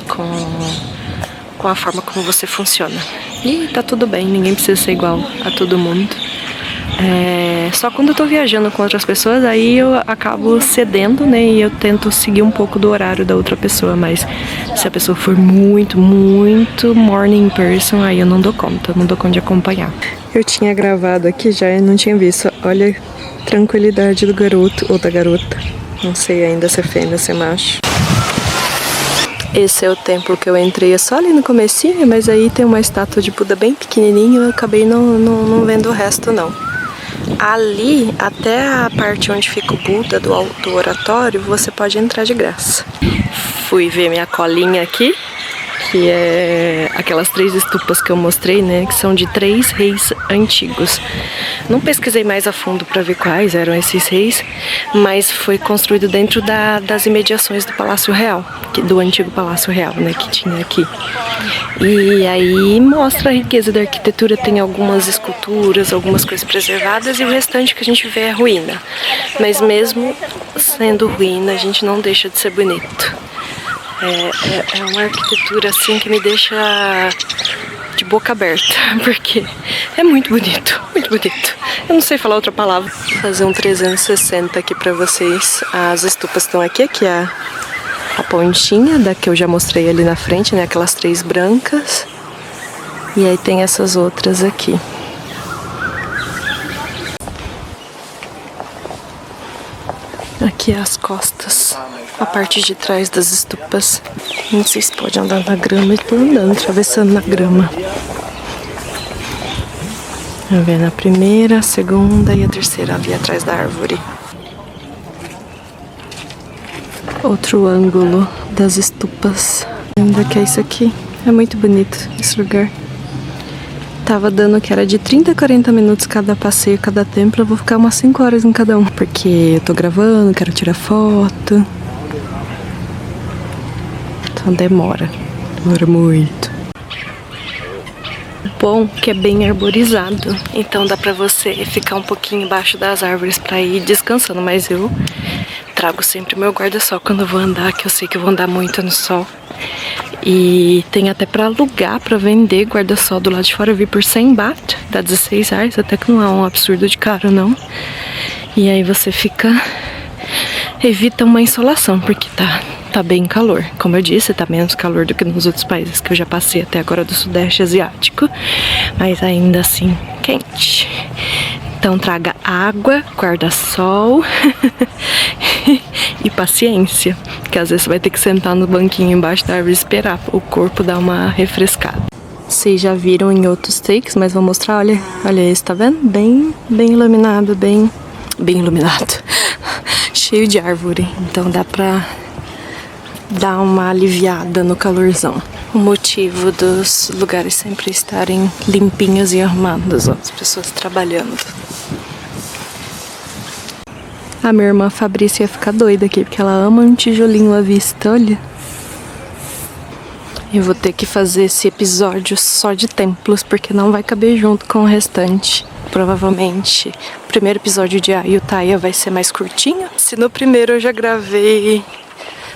com a forma como você funciona. E tá tudo bem, ninguém precisa ser igual a todo mundo. Só quando eu tô viajando com outras pessoas, aí eu acabo cedendo, né? E eu tento seguir um pouco do horário da outra pessoa. Mas se a pessoa for muito, muito morning person, aí eu não dou conta de acompanhar. Eu tinha gravado aqui já e não tinha visto. Olha a tranquilidade do garoto ou da garota. Não sei ainda se é fêmea ou se é macho. Esse é o templo que eu entrei, é só ali no comecinho, mas aí tem uma estátua de Buda bem pequenininho, eu acabei não vendo o resto não. Ali, até a parte onde fica o Buda do oratório, você pode entrar de graça. Fui ver minha colinha aqui, que é aquelas 3 estupas que eu mostrei, né, que são de 3 reis antigos. Não pesquisei mais a fundo para ver quais eram esses reis, mas foi construído dentro das imediações do Palácio Real, do antigo Palácio Real, né, que tinha aqui. E aí mostra a riqueza da arquitetura, tem algumas esculturas, algumas coisas preservadas, e o restante que a gente vê é ruína. Mas mesmo sendo ruína, a gente não deixa de ser bonito. É uma arquitetura assim que me deixa de boca aberta, porque é muito bonito, muito bonito. Eu não sei falar outra palavra. Vou fazer um 360 aqui pra vocês. As estupas estão aqui é a pontinha da que eu já mostrei ali na frente, né? Aquelas 3 brancas. E aí tem essas outras aqui. Aqui as costas, a parte de trás das estupas. Não sei se pode andar na grama, eu tô andando, atravessando na grama. Vamos ver na primeira, a segunda e a terceira ali atrás da árvore. Outro ângulo das estupas. Ainda que é isso aqui. É muito bonito esse lugar. Tava dando que era de 30 a 40 minutos cada passeio, cada templo. Eu vou ficar umas 5 horas em cada um, porque eu tô gravando, quero tirar foto. Então demora muito. Bom que é bem arborizado, então dá pra você ficar um pouquinho embaixo das árvores pra ir descansando, mas eu trago sempre meu guarda-sol quando eu vou andar, que eu sei que eu vou andar muito no sol. E tem até pra alugar, pra vender guarda-sol do lado de fora. Eu vi por 100 baht, dá 16 reais, até que não é um absurdo de caro não. E aí você evita uma insolação, porque tá bem calor. Como eu disse, tá menos calor do que nos outros países que eu já passei até agora do Sudeste Asiático, mas ainda assim quente. Então traga água, guarda-sol e paciência, que às vezes você vai ter que sentar no banquinho embaixo da árvore e esperar o corpo dar uma refrescada. Vocês já viram em outros takes, mas vou mostrar, olha esse, tá vendo? Bem iluminado, bem iluminado, cheio de árvore, então dá pra dar uma aliviada no calorzão. O motivo dos lugares sempre estarem limpinhos e arrumados, ó, as pessoas trabalhando. A minha irmã Fabrícia ia ficar doida aqui, porque ela ama um tijolinho à vista, olha. Eu vou ter que fazer esse episódio só de templos, porque não vai caber junto com o restante. Provavelmente o primeiro episódio de Ayutthaya vai ser mais curtinho. Se no primeiro eu já gravei,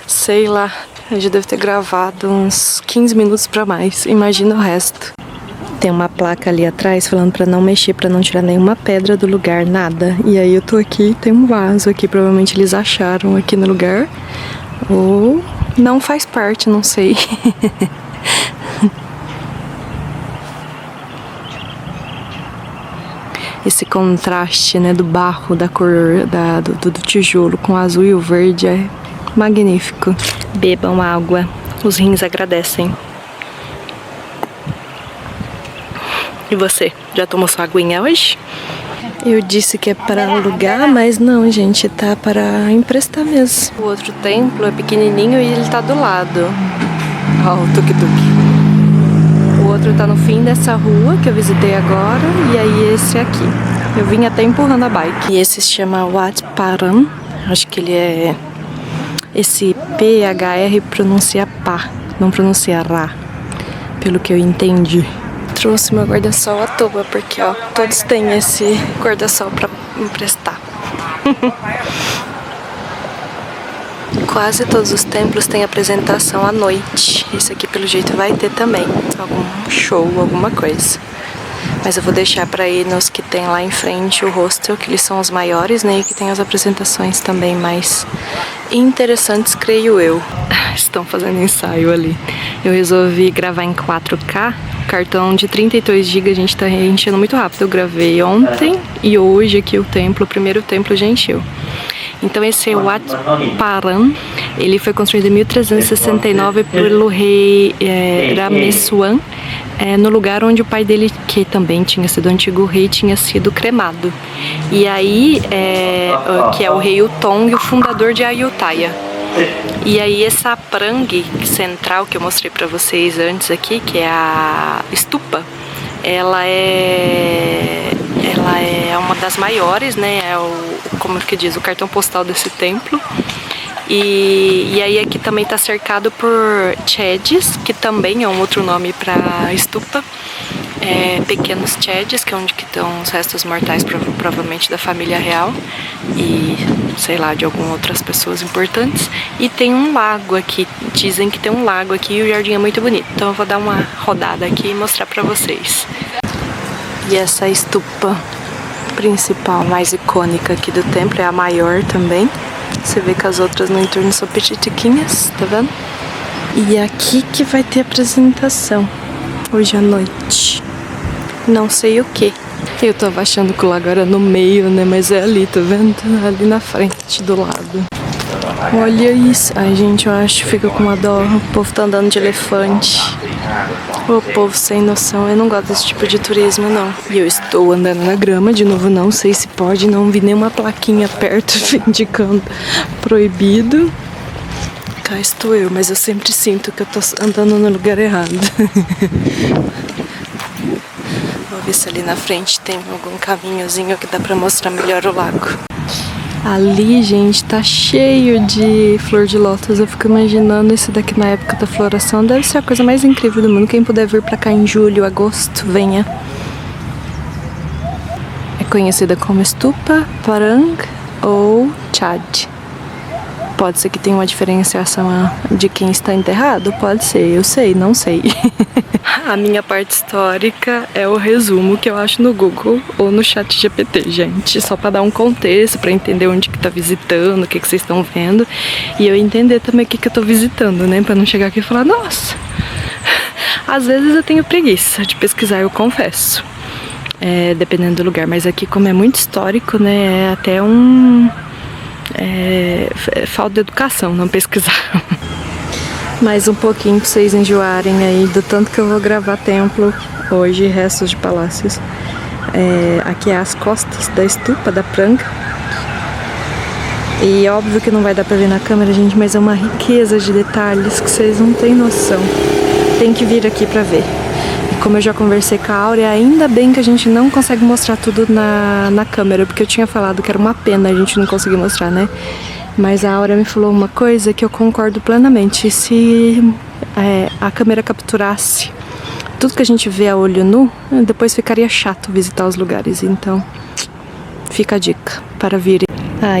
sei lá, eu já devo ter gravado uns 15 minutos pra mais. Imagina o resto. Tem uma placa ali atrás falando pra não mexer, pra não tirar nenhuma pedra do lugar, nada. E aí eu tô aqui, tem um vaso aqui, provavelmente eles acharam aqui no lugar. Ou não faz parte, não sei. Esse contraste, né, do barro, da cor do tijolo com o azul e o verde é magnífico. Bebam água, os rins agradecem. E você, já tomou sua aguinha hoje? Eu disse que é para alugar, mas não, gente, tá para emprestar mesmo. O outro templo é pequenininho e ele tá do lado. Ó, o tuk-tuk. O outro tá no fim dessa rua que eu visitei agora, e aí esse aqui. Eu vim até empurrando a bike. E esse se chama Wat Paran. Acho que ele é... Esse PHR pronuncia pá, não pronuncia rá, pelo que eu entendi. Trouxe meu guarda-sol à toa, porque ó, todos têm esse guarda-sol pra emprestar. Quase todos os templos têm apresentação à noite. Esse aqui pelo jeito vai ter também, algum show, alguma coisa. Mas eu vou deixar pra ir nos que tem lá em frente o hostel, que eles são os maiores, né? E que tem as apresentações também mais interessantes, creio eu. Estão fazendo ensaio ali. Eu resolvi gravar em 4K. Cartão de 32 GB, a gente tá enchendo muito rápido. Eu gravei ontem e hoje aqui o primeiro templo já encheu. Então esse Wat Paran, ele foi construído em 1369 pelo rei Ramessuan, no lugar onde o pai dele, que também tinha sido antigo rei, tinha sido cremado. E aí, que é o rei Utong, o fundador de Ayutthaya. E aí essa prang central que eu mostrei pra vocês antes aqui, que é a stupa, ela é uma das maiores, né? Como que diz, o cartão postal desse templo. E aí aqui também está cercado por chedis, que também é um outro nome para stupa. Pequenos chedis, que é onde estão os restos mortais, provavelmente da família real e, sei lá, de algumas outras pessoas importantes. E tem um lago aqui, dizem que tem um lago aqui e o jardim é muito bonito. Então eu vou dar uma rodada aqui e mostrar para vocês. E essa stupa principal, mais icônica aqui do templo, é a maior também. Você vê que as outras no entorno são petitiquinhas, tá vendo? E é aqui que vai ter apresentação hoje à noite. Não sei o que. Eu tava achando que o lago era no meio, né? Mas é ali, tá vendo? Ali na frente, do lado. Olha isso. Ai, gente, eu acho que fica com uma dó. O povo tá andando de elefante. O povo sem noção. Eu não gosto desse tipo de turismo, não. E eu estou andando na grama, de novo, não sei se pode. Não vi nenhuma plaquinha perto indicando proibido. Cá estou eu, mas eu sempre sinto que eu tô andando no lugar errado. Vou ver se ali na frente tem algum caminhozinho que dá pra mostrar melhor o lago. Ali, gente, tá cheio de flor de lótus. Eu fico imaginando isso daqui na época da floração. Deve ser a coisa mais incrível do mundo. Quem puder vir pra cá em julho, agosto, venha. É conhecida como Stupa Parang ou Chad. Pode ser que tenha uma diferenciação de quem está enterrado? Pode ser, eu sei, não sei. A minha parte histórica é o resumo que eu acho no Google ou no ChatGPT, gente. Só para dar um contexto, para entender onde que tá visitando, o que vocês estão vendo. E eu entender também o que eu tô visitando, né? Para não chegar aqui e falar, nossa... Às vezes eu tenho preguiça de pesquisar, eu confesso. Dependendo do lugar. Mas aqui, como é muito histórico, né? É até falta de educação não pesquisar. Mais um pouquinho pra vocês enjoarem aí do tanto que eu vou gravar templo hoje, restos de palácios. Aqui é as costas da stupa, da pranga. E óbvio que não vai dar pra ver na câmera, gente, mas é uma riqueza de detalhes que vocês não têm noção. Tem que vir aqui pra ver. Como eu já conversei com a Áurea, ainda bem que a gente não consegue mostrar tudo na câmera, porque eu tinha falado que era uma pena a gente não conseguir mostrar, né? Mas a Áurea me falou uma coisa que eu concordo plenamente. Se a câmera capturasse tudo que a gente vê a olho nu, depois ficaria chato visitar os lugares. Então, fica a dica para virem.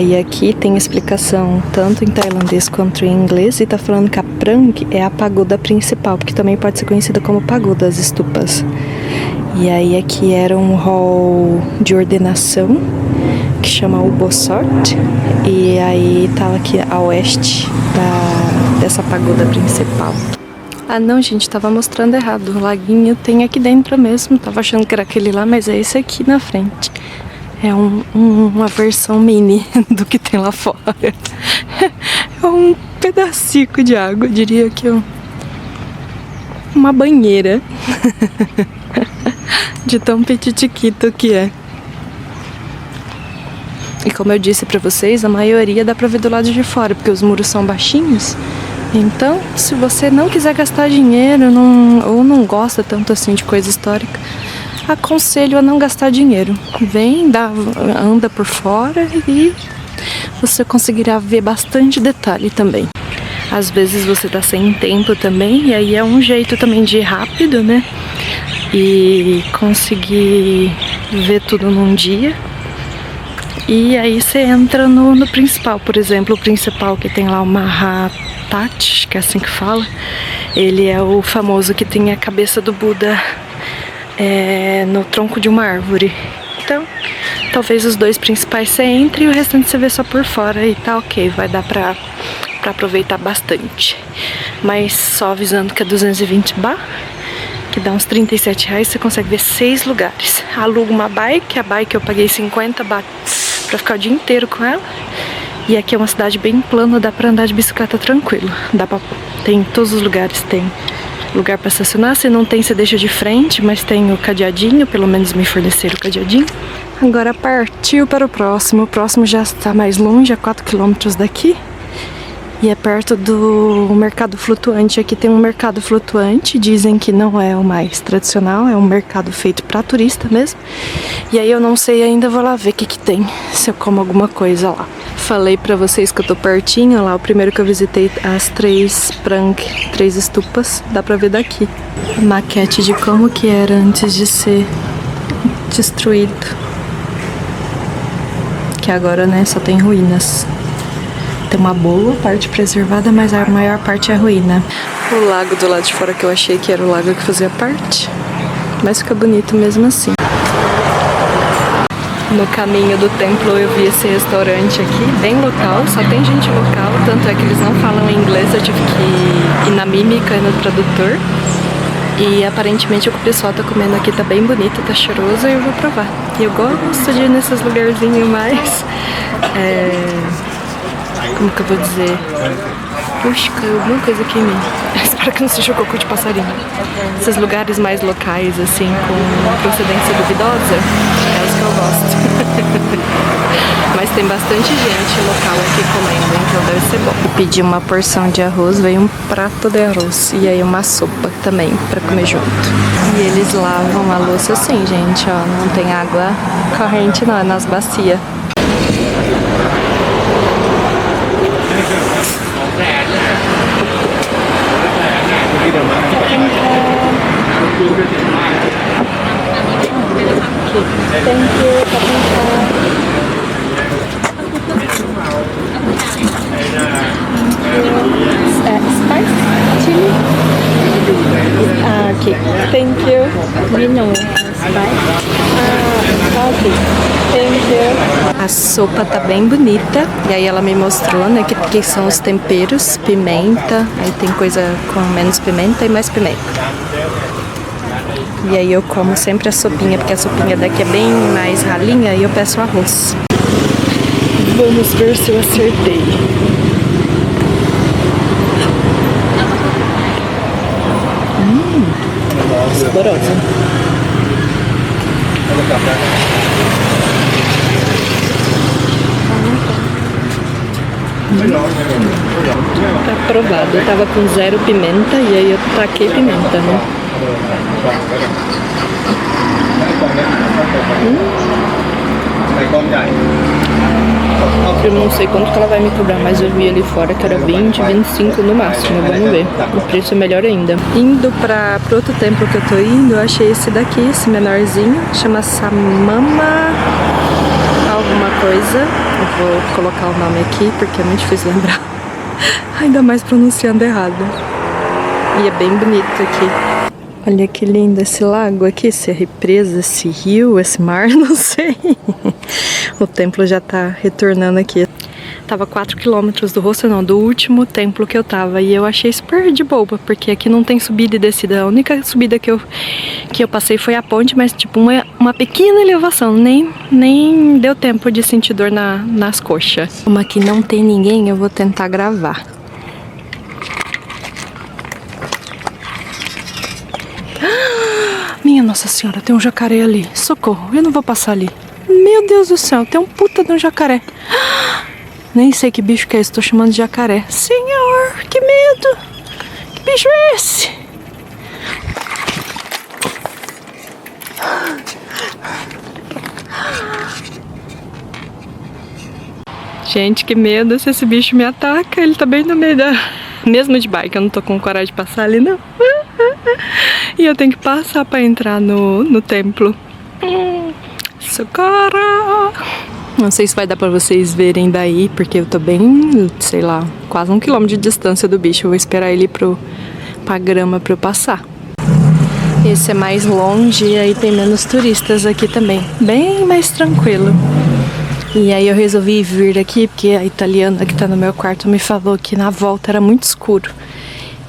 E aqui tem explicação tanto em tailandês quanto em inglês, e tá falando que a Prang é a pagoda principal, porque também pode ser conhecida como pagoda das estupas. E aí aqui era um hall de ordenação, que chama Ubosort, e aí tá aqui a oeste dessa pagoda principal. Não, gente, tava mostrando errado, o laguinho tem aqui dentro mesmo, tava achando que era aquele lá, mas é esse aqui na frente. É uma versão mini do que tem lá fora. É um pedacico de água, eu diria que uma banheira. De tão petitiquito que é. E como eu disse pra vocês, a maioria dá pra ver do lado de fora, porque os muros são baixinhos. Então, se você não quiser gastar dinheiro ou não gosta tanto assim de coisa histórica, aconselho a não gastar dinheiro. Vem, anda por fora e você conseguirá ver bastante detalhe também. Às vezes você tá sem tempo também, e aí é um jeito também de ir rápido, né? E conseguir ver tudo num dia. E aí você entra no principal, por exemplo, o principal que tem lá o Mahatat, que é assim que fala. Ele é o famoso que tem a cabeça do Buda no tronco de uma árvore. Então, talvez os dois principais você entre e o restante você vê só por fora e tá ok, vai dar pra aproveitar bastante. Mas só avisando que é 220 baht, que dá uns R$37, você consegue ver 6 lugares. Aluga uma bike, a bike eu paguei 50 baht pra ficar o dia inteiro com ela. E aqui é uma cidade bem plana, dá pra andar de bicicleta tranquilo. Tem em todos os lugares, tem lugar pra estacionar. Se não tem, você deixa de frente, mas tem o cadeadinho, pelo menos me forneceram o cadeadinho. Agora partiu para o próximo. O próximo já está mais longe, a 4 km daqui. E é perto do mercado flutuante. Aqui tem um mercado flutuante, dizem que não é o mais tradicional, é um mercado feito para turista mesmo. E aí eu não sei ainda, vou lá ver o que que tem, se eu como alguma coisa lá. Falei pra vocês que eu tô pertinho lá, o primeiro que eu visitei, as 3 estupas, dá pra ver daqui. Maquete de como que era antes de ser destruído. Que agora, né, só tem ruínas. Tem uma boa parte preservada, mas a maior parte é ruína. O lago do lado de fora que eu achei que era o lago que fazia parte, mas fica bonito mesmo assim. No caminho do templo eu vi esse restaurante aqui, bem local, só tem gente local, tanto é que eles não falam inglês, eu tive que ir na mímica e no tradutor. E aparentemente o que o pessoal tá comendo aqui tá bem bonito, tá cheiroso e eu vou provar. E eu gosto de ir nesses lugarzinhos mais... como que eu vou dizer? Puxa, caiu alguma coisa aqui em mim. Espero que não seja o cocô de passarinho. Esses lugares mais locais, assim, com procedência duvidosa, é os que eu gosto. Mas tem bastante gente local aqui comendo, então deve ser bom. Eu pedi uma porção de arroz, veio um prato de arroz e aí uma sopa também pra comer junto. E eles lavam a louça assim, gente, ó, não tem água corrente não, é nas bacias. Spice? Chili? Okay. Thank you. We know spice. Okay. Thank you. A sopa tá bem bonita. E aí ela me mostrou, né, que são os temperos, pimenta, aí tem coisa com menos pimenta e mais pimenta. E aí eu como sempre a sopinha, porque a sopinha daqui é bem mais ralinha e eu peço arroz. Vamos ver se eu acertei. Saborosa. Tá aprovado. Eu tava com 0 pimenta e aí eu taquei pimenta, né? Eu não sei quanto que ela vai me cobrar, mas eu vi ali fora que era 20, 25 no máximo. Vamos ver. O preço é melhor ainda. Indo pro outro templo que eu tô indo, eu achei esse daqui, esse menorzinho. Chama Samama alguma coisa. Eu vou colocar o nome aqui porque é muito difícil lembrar. Ainda mais pronunciando errado. E é bem bonito aqui. Olha que lindo esse lago aqui, essa represa, esse rio, esse mar, não sei. O templo já tá retornando aqui. Tava 4 km do hostel, não, do último templo que eu tava. E eu achei super de boa, porque aqui não tem subida e descida. A única subida que eu passei foi a ponte, mas tipo uma pequena elevação. Nem deu tempo de sentir dor nas coxas. Como aqui não tem ninguém, eu vou tentar gravar. Minha Nossa Senhora, tem um jacaré ali. Socorro, eu não vou passar ali. Meu Deus do céu, tem um puta de um jacaré. Nem sei que bicho que é esse, tô chamando de jacaré. Senhor, que medo. Que bicho é esse? Gente, que medo se esse bicho me ataca. Ele tá bem no meio da... Mesmo de bike, eu não tô com coragem de passar ali, não. E eu tenho que passar pra entrar no templo. Socorro! Não sei se vai dar pra vocês verem daí, porque eu tô bem, sei lá, quase 1 km de distância do bicho. Eu vou esperar ele pra grama pra eu passar. Esse é mais longe e aí tem menos turistas aqui também. Bem mais tranquilo. E aí eu resolvi vir aqui porque a italiana que tá no meu quarto me falou que na volta era muito escuro.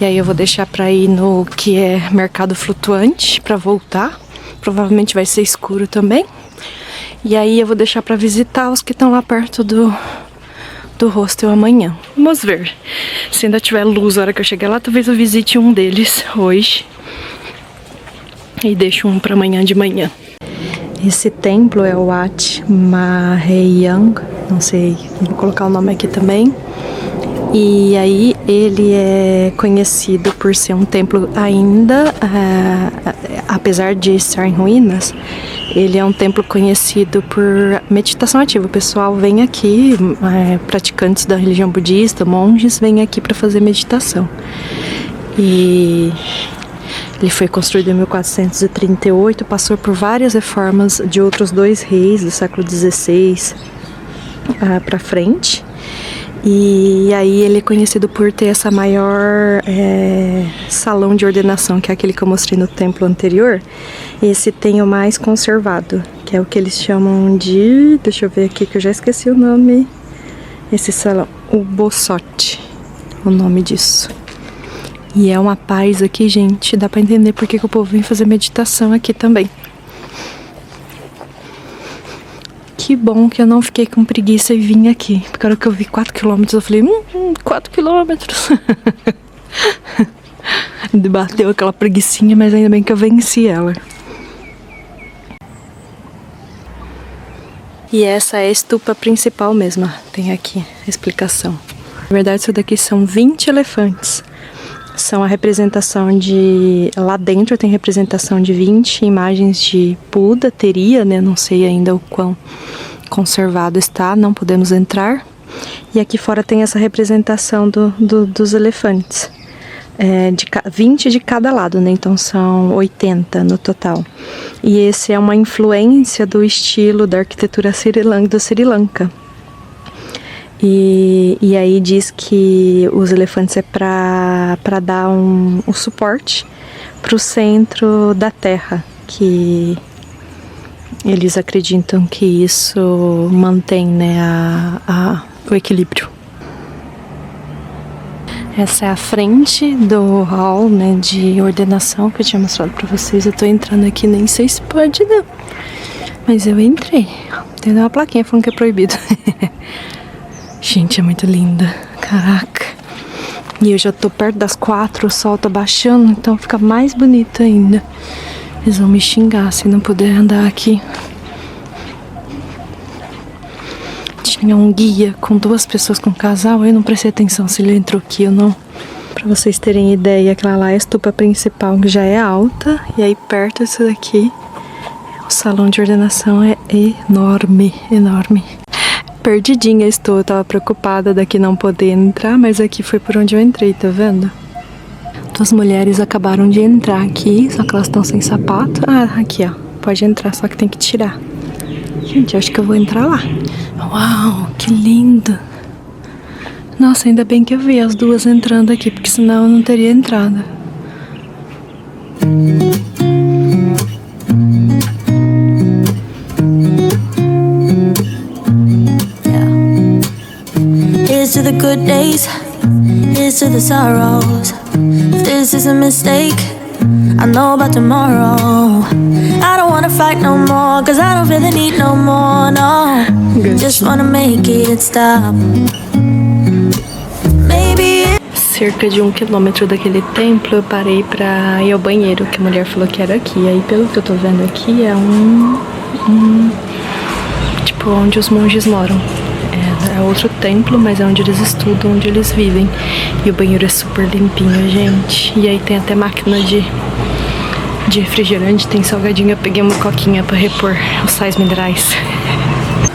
E aí eu vou deixar pra ir no que é mercado flutuante pra voltar. Provavelmente vai ser escuro também. E aí eu vou deixar pra visitar os que estão lá perto do do hostel amanhã. Vamos ver. Se ainda tiver luz na hora que eu chegar lá, talvez eu visite um deles hoje. E deixo um para amanhã de manhã. Esse templo é o Wat Maheyang, não sei, vou colocar o nome aqui também. E aí ele é conhecido por ser um templo ainda, apesar de estar em ruínas, ele é um templo conhecido por meditação ativa. O pessoal vem aqui, praticantes da religião budista, monges, vêm aqui para fazer meditação. E ele foi construído em 1438, passou por várias reformas de outros 2 reis do século XVI para frente. E aí ele é conhecido por ter essa maior salão de ordenação, que é aquele que eu mostrei no templo anterior. Esse tem o mais conservado, que é o que eles chamam de... Deixa eu ver aqui que eu já esqueci o nome. Esse salão, o Bosote, o nome disso. E é uma paz aqui, gente. Dá pra entender porque que o povo vem fazer meditação aqui também. Que bom que eu não fiquei com preguiça e vim aqui. Porque a hora que eu vi 4 km, eu falei, 4 km. Bateu aquela preguicinha, mas ainda bem que eu venci ela. E essa é a estupa principal mesmo. Tem aqui a explicação. Na verdade, isso daqui são 20 elefantes. São a representação de... Lá dentro tem representação de 20 imagens de Buda, teria, né? Não sei ainda o quão conservado está, não podemos entrar. E aqui fora tem essa representação dos elefantes. 20 de cada lado, né? Então são 80 no total. E esse é uma influência do estilo da arquitetura do Sri Lanka. E aí diz que os elefantes é para dar um suporte para o centro da Terra, que eles acreditam que isso mantém, né, o equilíbrio. Essa é a frente do hall, né, de ordenação que eu tinha mostrado para vocês. Eu tô entrando aqui, nem sei se pode não, mas eu entrei. Tem uma plaquinha falando que é proibido. Gente, é muito linda. Caraca. E eu já tô perto das 4, o sol tá baixando, então fica mais bonito ainda. Eles vão me xingar se não puder andar aqui. Tinha um guia com 2 pessoas com casal. Eu não prestei atenção se ele entrou aqui ou não. Pra vocês terem ideia, aquela lá é a estupa principal, que já é alta. E aí perto disso daqui, o salão de ordenação é enorme, enorme. Perdidinha estou, eu tava preocupada daqui não poder entrar, mas aqui foi por onde eu entrei, tá vendo? 2 mulheres acabaram de entrar aqui, só que elas estão sem sapato. Ah, aqui ó, pode entrar, só que tem que tirar. Gente, eu acho que eu vou entrar lá. Uau, que lindo! Nossa, ainda bem que eu vi as 2 entrando aqui, porque senão eu não teria entrado. Here's to the good days, here's to the sorrows. If this is a mistake, I know about tomorrow. I don't wanna fight no more, cause I don't feel the need no more, no. Just wanna make it stop. Maybe Cerca de 1 quilômetro daquele templo, eu parei pra ir ao banheiro, que a mulher falou que era aqui. Aí, pelo que eu tô vendo aqui, é tipo, onde os monges moram. É outro templo, mas é onde eles estudam, onde eles vivem. E o banheiro é super limpinho, gente. E aí tem até máquina de refrigerante, tem salgadinho. Eu peguei uma coquinha pra repor os sais minerais.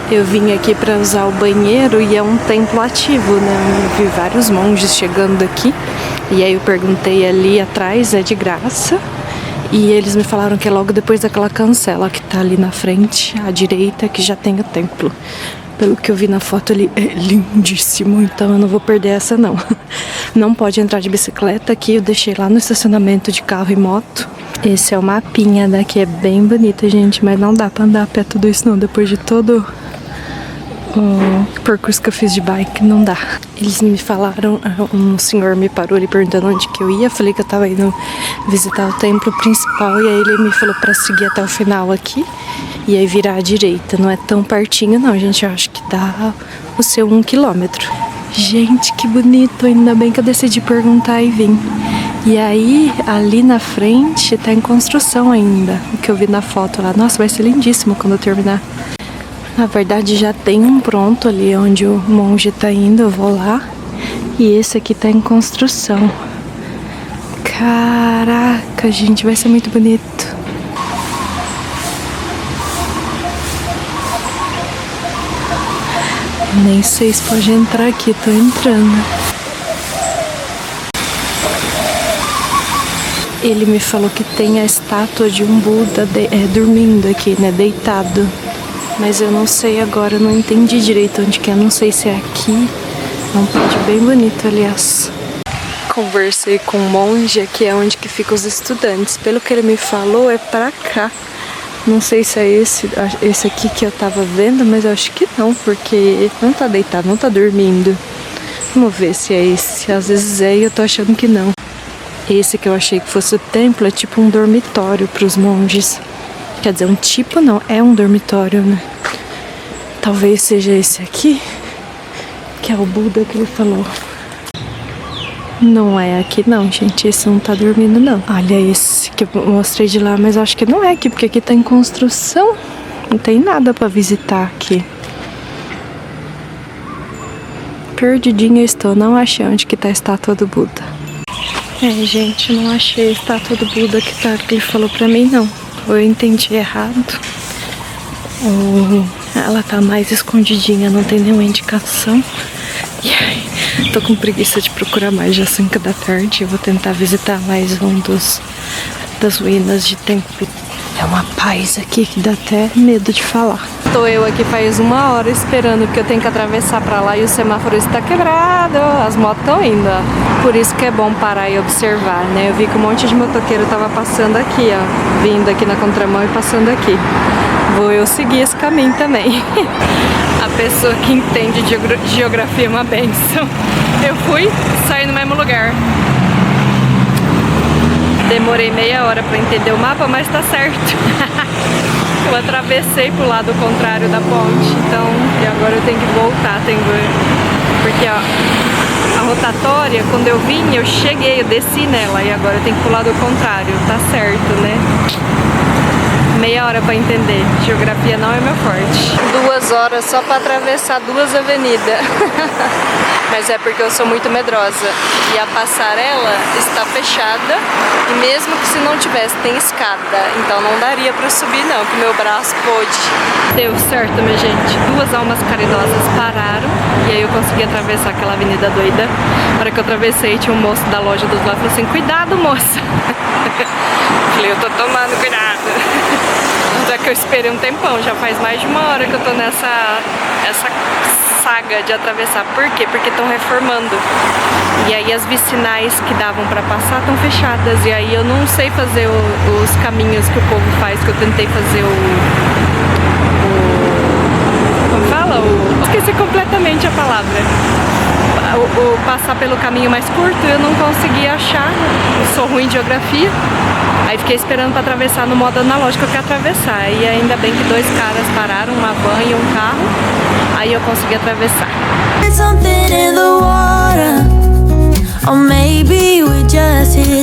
Eu vim aqui pra usar o banheiro e é um templo ativo, né? Eu vi vários monges chegando aqui. E aí eu perguntei ali atrás, é de graça. E eles me falaram que é logo depois daquela cancela que tá ali na frente, à direita, que já tem o templo. Pelo que eu vi na foto, ele é lindíssimo, então eu não vou perder essa não. Não pode entrar de bicicleta aqui, eu deixei lá no estacionamento de carro e moto. Esse é o mapinha daqui, é bem bonito, gente, mas não dá pra andar a pé tudo isso não, depois de todo o percurso que eu fiz de bike, não dá. Eles me falaram, um senhor me parou ali perguntando onde que eu ia, falei que eu tava indo visitar o templo principal e aí ele me falou pra seguir até o final aqui e aí virar à direita. Não é tão pertinho não, gente, eu acho que dá o seu 1 quilômetro. Gente, que bonito, ainda bem que eu decidi perguntar e vim. E aí, ali na frente, tá em construção ainda, o que eu vi na foto lá. Nossa, vai ser lindíssimo quando eu terminar. Na verdade, já tem um pronto ali onde o monge tá indo, eu vou lá. E esse aqui tá em construção. Caraca, gente, vai ser muito bonito. Nem sei se pode entrar aqui, tô entrando. Ele me falou que tem a estátua de um Buda dormindo aqui, né, deitado. Mas eu não sei agora, eu não entendi direito onde que é, não sei se é aqui. É um prédio bem bonito, aliás. Conversei com um monge, aqui é onde que ficam os estudantes. Pelo que ele me falou, é pra cá. Não sei se é esse aqui que eu tava vendo, mas eu acho que não, porque não tá deitado, não tá dormindo. Vamos ver se é esse. Às vezes é e eu tô achando que não. Esse que eu achei que fosse o templo é tipo um dormitório pros monges. Quer dizer, um tipo não, é um dormitório, né? Talvez seja esse aqui, que é o Buda que ele falou. Não é aqui não, gente, esse não tá dormindo não. Olha esse que eu mostrei de lá, mas eu acho que não é aqui, porque aqui tá em construção. Não tem nada pra visitar aqui. Perdidinha estou, não achei onde que tá a estátua do Buda. Gente, não achei a estátua do Buda que ele falou pra mim, não. Ou eu entendi errado, ou ela tá mais escondidinha, não tem nenhuma indicação. E aí, tô com preguiça de procurar mais, já 5 da tarde. Eu vou tentar visitar mais um das ruínas de templo. É uma paz aqui que dá até medo de falar. Tô eu aqui faz 1 hora esperando, porque eu tenho que atravessar pra lá e o semáforo está quebrado. As motos estão indo, ó. Por isso que é bom parar e observar, né? Eu vi que um monte de motoqueiro tava passando aqui, ó. Vindo aqui na contramão e passando aqui. Vou eu seguir esse caminho também. A pessoa que entende de geografia é uma bênção. Eu fui, saí no mesmo lugar. Demorei meia hora pra entender o mapa, mas tá certo. Eu atravessei pro lado contrário da ponte, então, e agora eu tenho que voltar, porque ó, a rotatória, quando eu vim, eu cheguei, eu desci nela, e agora eu tenho que ir pro lado contrário, tá certo, né? Meia hora pra entender, geografia não é meu forte. 2 horas só pra atravessar 2 avenidas. Mas é porque eu sou muito medrosa. E a passarela está fechada. E mesmo que se não tivesse, tem escada. Então não daria pra subir não, que meu braço pôde. Deu certo, minha gente. 2 almas caridosas pararam. E aí eu consegui atravessar aquela avenida doida. Na hora que eu atravessei, tinha um moço da loja do lado e falou assim: cuidado, moça. Falei, eu tô tomando cuidado. Já que eu esperei um tempão, já faz mais de 1 hora que eu tô nessa saga de atravessar. Por quê? Porque estão reformando. E aí as vicinais que davam pra passar estão fechadas. E aí eu não sei fazer os caminhos que o povo faz, que eu tentei fazer como fala? Esqueci completamente a palavra. Passar pelo caminho mais curto, eu não consegui achar. Eu sou ruim de geografia. Aí fiquei esperando pra atravessar no modo analógico que eu quero atravessar. E ainda bem que 2 caras pararam, uma van e um carro. Aí eu consegui atravessar.